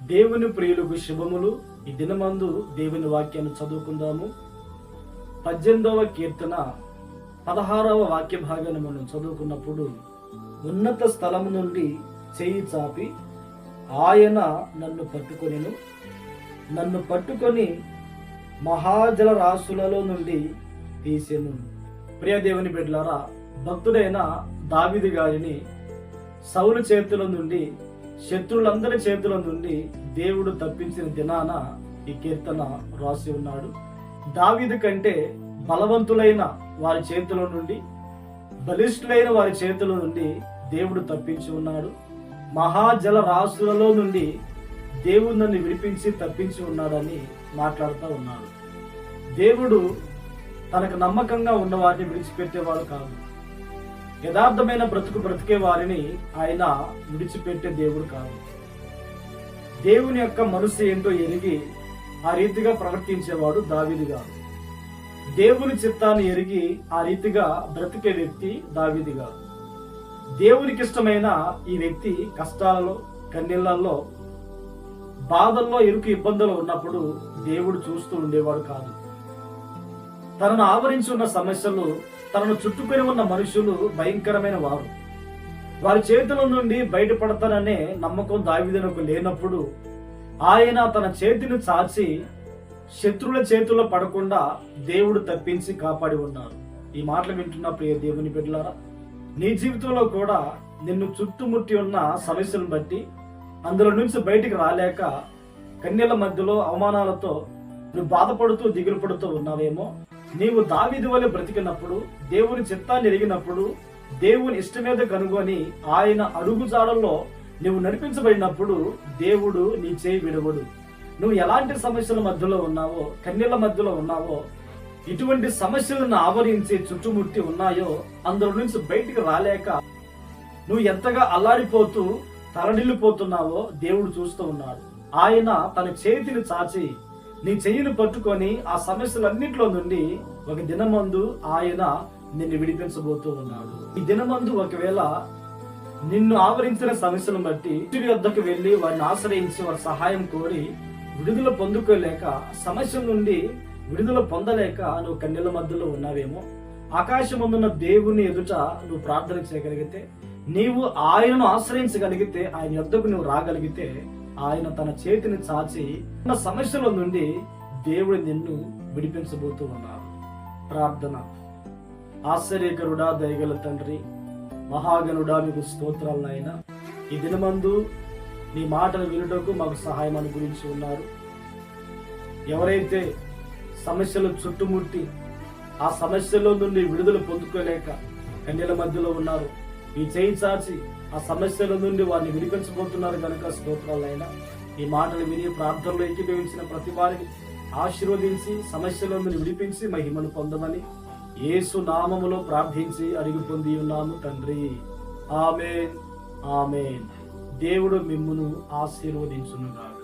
దేవుని ప్రియులకు శుభములు. ఈ దినమందు దేవుని వాక్యాన్ని చదువుకుందాము. 18వ కీర్తన 16వ వాక్య భాగాన్ని మనం చదువుకున్నప్పుడు, ఉన్నత స్థలము నుండి చేయి చాపి ఆయన నన్ను పట్టుకొని మహాజల రాశులలో నుండి తీసెను. ప్రియ దేవుని బిడ్డలారా, భక్తుడైన దావీదు గారిని సౌలు చేతుల నుండి, శత్రువులందరి చేతుల నుండి దేవుడు తప్పించిన దినాన ఈ కీర్తన రాసి ఉన్నాడు. దావీదు కంటే బలవంతులైన వారి చేతుల నుండి, బలిష్ఠులైన వారి చేతుల నుండి దేవుడు తప్పించి ఉన్నాడు. మహాజల రాశులలో నుండి దేవుడు నన్ను విడిపించి తప్పించి ఉన్నాడని మాట్లాడుతూ ఉన్నాడు. దేవుడు తనకు నమ్మకంగా ఉన్న వారిని విడిచిపెట్టేవాడు కాదు. యథార్థమైన బ్రతికే వారిని ఆయన విడిచిపెట్టే దేవుడు కాదు. దేవుని యొక్క మనసు ఏంటో ఎరిగి ఆ రీతిగా ప్రవర్తించేవాడు దావీదు గారు. దేవుని చిత్తాన్ని ఎరిగి ఆ రీతిగా బ్రతికే వ్యక్తి దావీదు గారు. దేవునికి ఇష్టమైన ఈ వ్యక్తి కష్టాలలో, కన్నీళ్లలో, బాధల్లో, ఇరుకు ఇబ్బందులు ఉన్నప్పుడు దేవుడు చూస్తూ ఉండేవాడు కాదు. తనను ఆవరించి ఉన్న సమస్యలు, తనను చుట్టుకొని ఉన్న మనుషులు భయంకరమైన వారు. వారి చేతుల నుండి బయటపడతాననే నమ్మకం దావీదునకు లేనప్పుడు ఆయన తన చేతిని చాచి శత్రువుల చేతుల్లో పడకుండా దేవుడు తప్పించి కాపాడి ఉన్నారు. ఈ మాటలు వింటున్న ప్రియ దేవుని బిడ్డలారా, నీ జీవితంలో కూడా నిన్ను చుట్టుముట్టి ఉన్న సమస్యలను బట్టి అందులో నుంచి బయటికి రాలేక కన్నీళ్ల మధ్యలో అవమానాలతో నువ్వు బాధపడుతూ దిగులు పడుతూ ఉన్నావేమో. నీవు దావీదు వలె బ్రతికినప్పుడు, దేవుని చిత్తాన్ని ఎరిగినప్పుడు, దేవుని ఇష్టమేద కనుగొని ఆయన అడుగుజాడల్లో నువ్వు నడిపించబడినప్పుడు దేవుడు నీ చేయి విడవడు. నువ్వు ఎలాంటి సమస్యల మధ్యలో ఉన్నావో, కన్నీళ్ల మధ్యలో ఉన్నావో, ఇటువంటి సమస్యలను ఆవరించి చుట్టుముట్టి ఉన్నాయో అందులో నుంచి బయటికి రాలేక నువ్వు ఎంతగా అల్లాడిపోతూ తలడిల్లిపోతున్నావో దేవుడు చూస్తూ ఉన్నాడు. ఆయన తన చేతిని చాచి నీ చెయ్యిని పట్టుకొని ఆ సమస్యలన్నింటిలో నుండి ఒక దినమందు ఆయన నిన్ను విడిపించబోతూ ఉన్నాడు. ఈ దినమందు ఒకవేళ నిన్ను ఆవరించిన సమస్యలను బట్టి ఇంటి వద్దకు వెళ్లి వారిని ఆశ్రయించి వారి సహాయం కోరి విడుదల పొందుకోలేక, సమస్యల నుండి విడుదల పొందలేక నువ్వు కన్నీళ్ల మధ్యలో ఉన్నావేమో. ఆకాశమందున్న దేవుని ఎదుట నువ్వు ప్రార్థన చేయగలిగితే, నీవు ఆయనను ఆశ్రయించగలిగితే, ఆయన యొద్దకు నువ్వు రాగలిగితే, ఆయన తన చేతిని చాచి ఉన్న సమస్యల నుండి దేవుడు నిన్ను విడిపించబోతూ ఉన్నారు. ప్రార్థన. ఆశ్చర్యకరుడా, దయగల తండ్రి, మహాగణుడా, మీకు స్తోత్రాలు నాయనా. ఈ దినమందు నీ మాటలు వినుటకు మాకు సహాయం అనుగురించి ఉన్నారు. ఎవరైతే సమస్యలు చుట్టుముట్టి ఆ సమస్యలో నుండి విడుదల పొందుకోలేక కన్నీళ్ల మధ్యలో ఉన్నారు, ఈ చేయి చాచి ఆ సమస్యల నుండి వారిని విడిపించబోతున్నారు కనుక స్తోత్రాలైనా. ఈ మాటలు విని ప్రార్థనలో ఏకీభవించిన ప్రతి వారిని ఆశీర్వదించి సమస్యల నుండి విడిపించి మహిమను పొందమని యేసు నామములో ప్రార్థించి అడిగి పొంది ఉన్నాము తండ్రి. ఆమేన్, ఆమేన్. దేవుడు మిమ్మును ఆశీర్వదించును గాక.